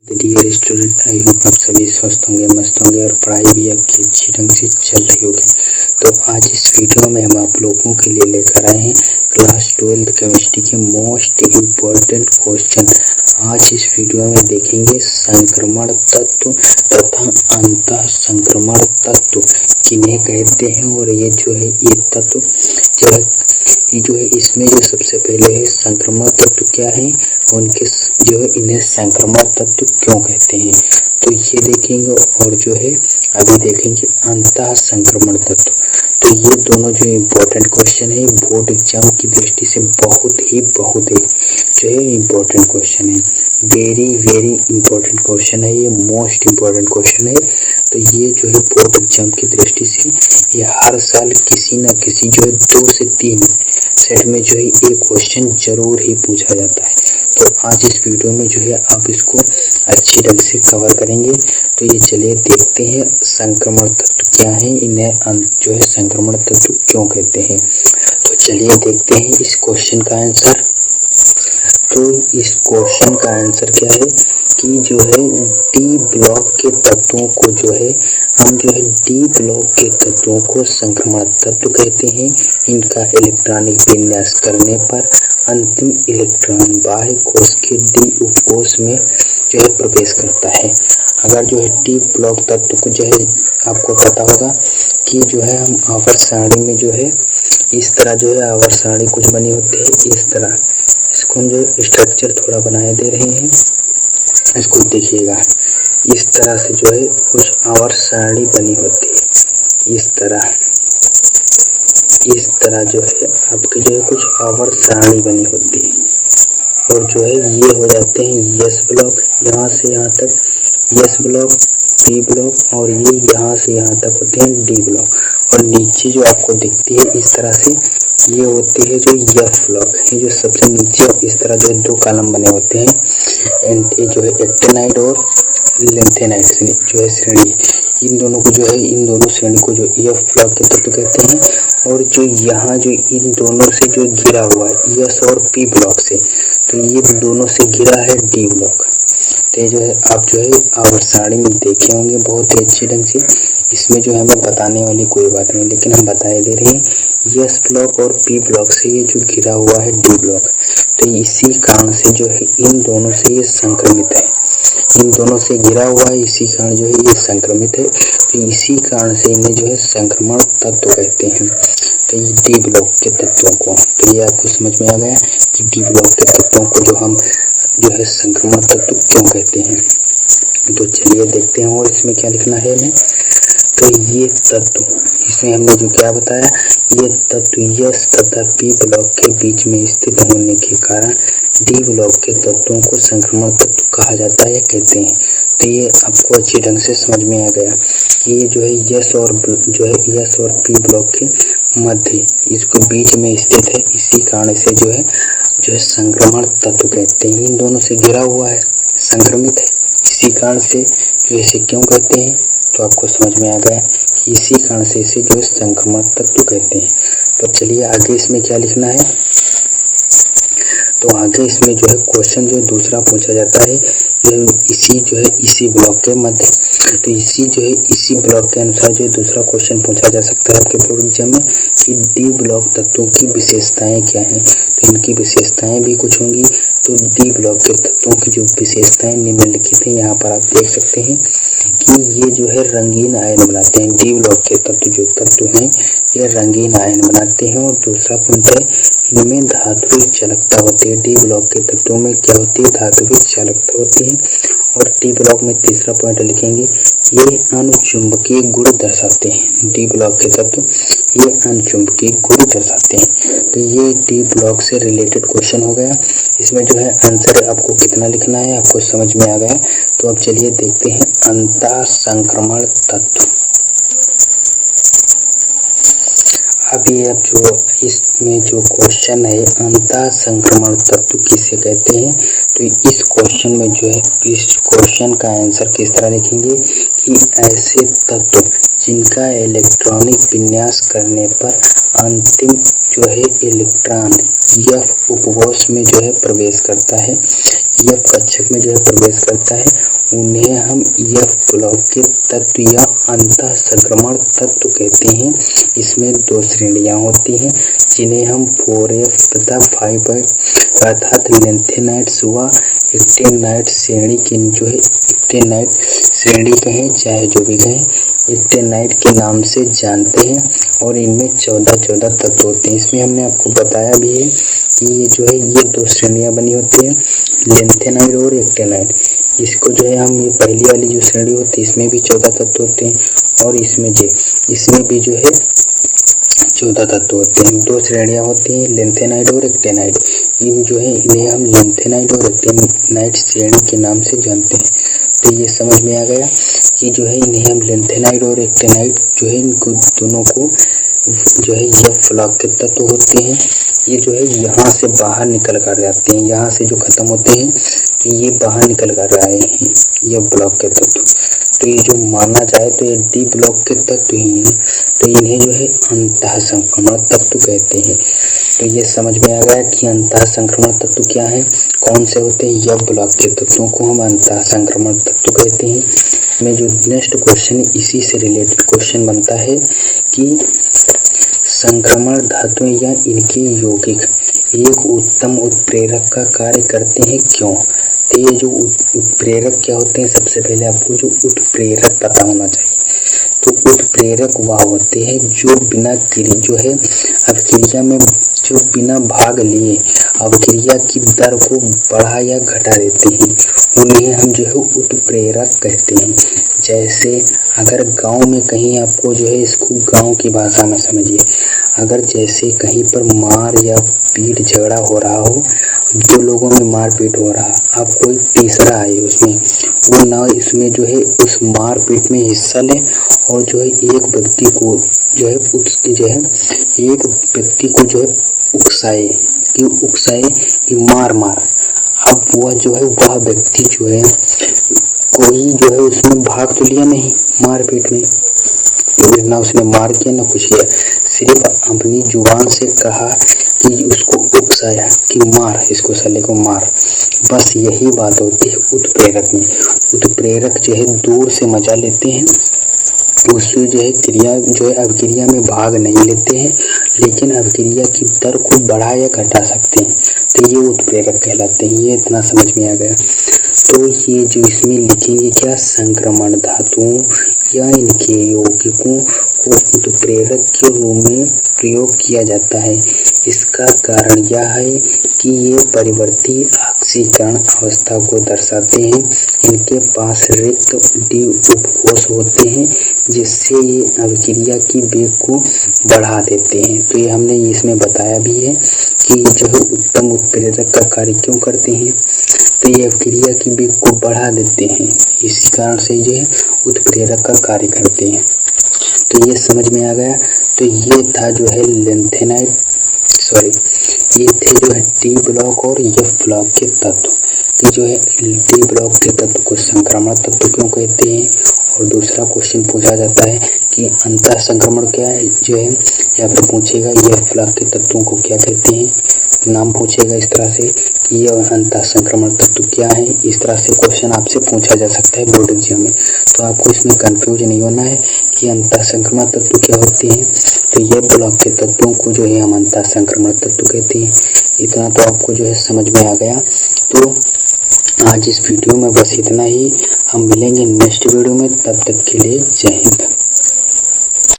Dear student, I hope आप सभी स्वस्थ होंगे, मस्त होंगे और पढ़ाई भी आपकी अच्छी ढंग से चल रही होगी। तो आज इस वीडियो में हम आप लोगों के लिए लेकर आए हैं क्लास 12 केमिस्ट्री के मोस्ट इम्पोर्टेंट क्वेश्चन। आज इस वीडियो में देखेंगे संक्रमण तत्व तथा अंतः संक्रमण तत्व किन्हें कहते हैं, और ये तत्व इसमें जो सबसे पहले है संक्रमण तत्व क्या है, उनके इन्हें संक्रमण तत्व क्यों कहते हैं, तो ये देखेंगे। और अभी देखेंगे अंतः संक्रमण तत्व। तो ये दोनों जो इम्पोर्टेंट क्वेश्चन है बोर्ड एग्जाम की दृष्टि से बहुत ही इम्पोर्टेंट क्वेश्चन है। वेरी इम्पोर्टेंट क्वेश्चन है, ये मोस्ट इम्पोर्टेंट क्वेश्चन है। तो ये बोर्ड एग्जाम की दृष्टि से ये हर साल किसी न किसी 2 से 3 सेट में एक क्वेश्चन जरूर ही पूछा जाता है। तो आज इस वीडियो में आप इसको अच्छी ढंग से कवर करेंगे। तो ये चलिए देखते हैं संक्रमण तत्व क्या है, इन्हें संक्रमण तत्व क्यों कहते हैं। तो चलिए देखते हैं इस क्वेश्चन का आंसर। तो इस क्वेश्चन का आंसर क्या है कि डी ब्लॉक के तत्वों को हम डी ब्लॉक के तत्वों को संक्रमण तत्व कहते हैं। इनका इलेक्ट्रॉनिक विन्यास करने पर अंतिम इलेक्ट्रॉन बाह्य कोश के डी उपकोश में प्रवेश करता है। अगर डी ब्लॉक तत्व को आपको पता होगा कि हम आवर्त सारणी में इस तरह आवर्त सारणी कुछ बनी होती है। इस तरह इसको हम स्ट्रक्चर थोड़ा बनाए दे रहे हैं, इसको देखिएगा। इस तरह से कुछ आवर्त सारणी बनी होती है। इस तरह आपकी कुछ आवर्त सारणी बनी होती है, और ये हो जाते हैं एस ब्लॉक, यहाँ से यहाँ तक एस ब्लॉक, पी ब्लॉक, और ये यहाँ से यहाँ तक होते हैं डी ब्लॉक। और नीचे आपको दिखती है इस तरह से ये होती है एफ ब्लॉक, ये सबसे नीचे इस तरह 2 कॉलम बने होते हैं। एंड ये एक्टिनाइड और लेंथेनाइड श्रेणी, इन दोनों श्रेणी को एफ ब्लॉक के तत्व कहते हैं। और यहाँ इन दोनों से घिरा हुआ है एस और पी ब्लॉक से, तो ये दोनों से घिरा है डी ब्लॉक। तो आप आवर्त सारणी में देखे होंगे बहुत ही अच्छी ढंग से। इसमें हमें बताने वाली कोई बात नहीं, लेकिन हम बताए दे रहे हैं एस ब्लॉक और पी ब्लॉक से ये घिरा हुआ है डी ब्लॉक। तो इसी कारण से इन दोनों से ये संक्रमित है, इन दोनों से घिरा हुआ है, इसी कारण ये संक्रमित है। तो इसी कारण से इन्हें संक्रमण तत्व कहते हैं। तो ये डी ब्लॉक के तत्वों को, तो ये आपको समझ में आ गया कि डी ब्लॉक के तत्वों को हम संक्रमण तत्व क्यों कहते हैं। तो चलिए देखते हैं और इसमें क्या लिखना है हमें। तो ये तत्व, इसमें हमने क्या बताया, ये तत्व एस तथा पी ब्लॉक के बीच में स्थित होने के कारण डी ब्लॉक के तत्वों को संक्रमण तत्व कहा जाता है, कहते हैं। तो ये आपको अच्छी ढंग से समझ में आ गया कि ये एस और पी ब्लॉक के मध्य, इसको बीच में स्थित है, इसी कारण से संक्रमण तत्व कहते हैं। इन दोनों से घिरा हुआ है, संक्रमित है, इसी कारण से इसे क्यों कहते हैं। तो आपको समझ में आ गया कि इसी कारण से इसे संक्रमण तत्व कहते हैं। तो चलिए आगे इसमें क्या लिखना है। तो आगे इसमें क्वेश्चन दूसरा पूछा जाता है इसी ब्लॉक के मध्य। तो इसी ब्लॉक के अनुसार दूसरा क्वेश्चन पूछा जा सकता है आपके बोर्ड एग्जाम में कि डी ब्लॉक तत्वों की विशेषताएं क्या हैं। तो इनकी विशेषताएं भी कुछ होंगी। तो डी ब्लॉक के तत्वों की विशेषताएं निम्नलिखित हैं, यहाँ पर आप देख सकते हैं कि ये रंगीन आयन बनाते हैं। डी ब्लॉक के तत्व हैं ये रंगीन आयन बनाते हैं। और दूसरा पॉइंट है इनमें धात्विक चालकता होती है। डी ब्लॉक के तत्वों में क्या होती है, धात्विक चालकता होती है। और डी ब्लॉक में तीसरा पॉइंट लिखेंगे ये अनुचुंबकीय गुण दर्शाते हैं। डी ब्लॉक के तत्व ये अनुचुंबकीय गुण दर्शाते हैं। तो ये डी ब्लॉक से रिलेटेड क्वेश्चन हो गया। इसमें आंसर आपको कितना लिखना है आपको समझ में आ गया। तो अब चलिए देखते हैं अंतः संक्रमण तत्व। अभी अब इसमें क्वेश्चन है अंतः संक्रमण तत्व किसे कहते हैं। तो इस क्वेश्चन में इस क्वेश्चन का आंसर किस तरह लिखेंगे कि ऐसे तत्व जिनका इलेक्ट्रॉनिक विन्यास करने पर अंतिम इलेक्ट्रॉन एफ उपकोश में प्रवेश करता है, एफ कक्षक में प्रवेश करता है, उन्हें हम एफ ब्लॉक के तत्व या अंतः संक्रमण तत्व कहते हैं। इसमें 2 श्रेणियां होती हैं जिन्हें हम 4F तथा 5F अर्थात लैंथेनाइड्स व एक्टिनाइड श्रेणी की जो है एक्टिनाइड श्रेणी कहें चाहे जो भी कहें, एक्टिनाइड के नाम से जानते हैं। और इनमें 14 तत्व होते हैं। इसमें हमने आपको बताया भी है कि ये जो है ये 2 श्रेणियां बनी होती हैं, लैंथेनाइड और एक्टिनाइड। इसको जो है हम ये पहली वाली जो श्रेणी होती है इसमें भी 14 तत्व होते हैं और इसमें भी जो है 14 तत्व होते हैं। 2 श्रेणियां होती हैं, लैंथेनाइड और एक्टिनाइड। इन जो है इन्हें हम लैंथेनाइड और एक्टिनाइड श्रेणी के नाम से जानते हैं। तो ये समझ में आ गया कि जो है इन्हें हम लैंथेनाइड और एक्टिनाइड जो है इनको दोनों को जो है एफ ब्लॉक के तत्व होते हैं। ये जो है यहाँ से बाहर निकल कर जाते हैं, यहाँ से जो खत्म होते हैं तो ये बाहर निकल कर आए हैं एफ ब्लॉक के तत्व। तो ये जो माना जाए तो ये डी ब्लॉक के तत्व ही हैं। तो इन्हें जो है अंतः संक्रमण तत्व कहते हैं। तो ये समझ में आ गया कि अंतः संक्रमण तत्व क्या है, कौन से होते हैं। एफ ब्लॉक के तत्वों को हम अंतः संक्रमण तत्व कहते हैं। में जो नेक्स्ट क्वेश्चन इसी से रिलेटेड क्वेश्चन बनता है कि संक्रमण धातुएं या इनके यौगिक एक उत्तम उत्प्रेरक का कार्य करते हैं क्यों। तो ये जो उत्प्रेरक क्या होते हैं, सबसे पहले आपको जो उत्प्रेरक पता होना चाहिए। तो उत्प्रेरक वह होते हैं जो बिना जो है अभिक्रिया में जो बिना भाग लिए अभिक्रिया की दर को बढ़ा या घटा देते हैं, उन्हें हम जो है उत्प्रेरक कहते हैं। जैसे अगर गांव में कहीं आपको जो है इसको गांव की भाषा में समझिए, अगर जैसे कहीं पर मार या पीट झगड़ा हो रहा हो, 2 लोगों में मारपीट हो रहा, अब कोई तीसरा आए उसमें, वो ना इसमें जो है उस मारपीट में हिस्सा ले और जो है एक व्यक्ति को जो है उकसाए कि मार। अब वह जो है वह व्यक्ति जो है कोई जो है उसमें भाग तो लिया नहीं मारपीट में, ना उसने मार किया ना कुछ किया, सिर्फ अपनी जुबान से कहा कि उसको उकसाया कि मार, इसको साले को मार। बस यही बात होती है उत्प्रेरक में। उत्प्रेरक जो है दूर से मजा लेते हैं, उससे जो है क्रिया जो है अभिक्रिया में भाग नहीं लेते हैं, लेकिन अभिक्रिया की दर को बढ़ा या घटा सकते हैं। तो ये उत्प्रेरक कहलाते हैं। ये इतना समझ में आ गया। तो ये जो इसमें लिखेंगे क्या, संक्रमण धातुओं या इनके यौगिकों को उत्प्रेरक के रूप में प्रयोग किया जाता है। इसका कारण यह है कि ये परिवर्ती ऑक्सीकरण अवस्था को दर्शाते हैं। इनके पास रिक्त डी उपकोष होते हैं जिससे ये अभिक्रिया की वेग को बढ़ा देते हैं। तो ये हमने इसमें बताया भी है कि जो है उत्तम उत्प्रेरक का कार्य क्यों करते हैं, तो ये अभिक्रिया की वेग को बढ़ा देते हैं, इसी कारण से जो है उत्प्रेरक का कार्य करते हैं। तो ये समझ में आ गया। तो ये था जो है लैंथेनाइड ये थे जो है डी ब्लॉक और एफ ब्लॉक के तत्व कि जो है डी ब्लॉक के तत्व को संक्रमण तत्व क्यों कहते हैं। और दूसरा क्वेश्चन पूछा जाता है कि अंतः संक्रमण क्या है जो है, या फिर पूछेगा एफ ब्लॉक के तत्वों को क्या कहते हैं, नाम पूछेगा इस तरह से कि यह अंतः संक्रमण तत्व क्या है। इस तरह से क्वेश्चन आपसे पूछा जा सकता है बोर्ड एग्जाम में। तो आपको इसमें कंफ्यूज नहीं होना है कि अंतः संक्रमण तत्व क्या होते हैं। तो ये ब्लॉक के तत्वों को जो है हम अंतः संक्रमण तत्व कहते हैं। इतना तो आपको जो है समझ में आ गया। तो आज इस वीडियो में बस इतना ही। हम मिलेंगे नेक्स्ट वीडियो में, तब तक के लिए जय हिंद।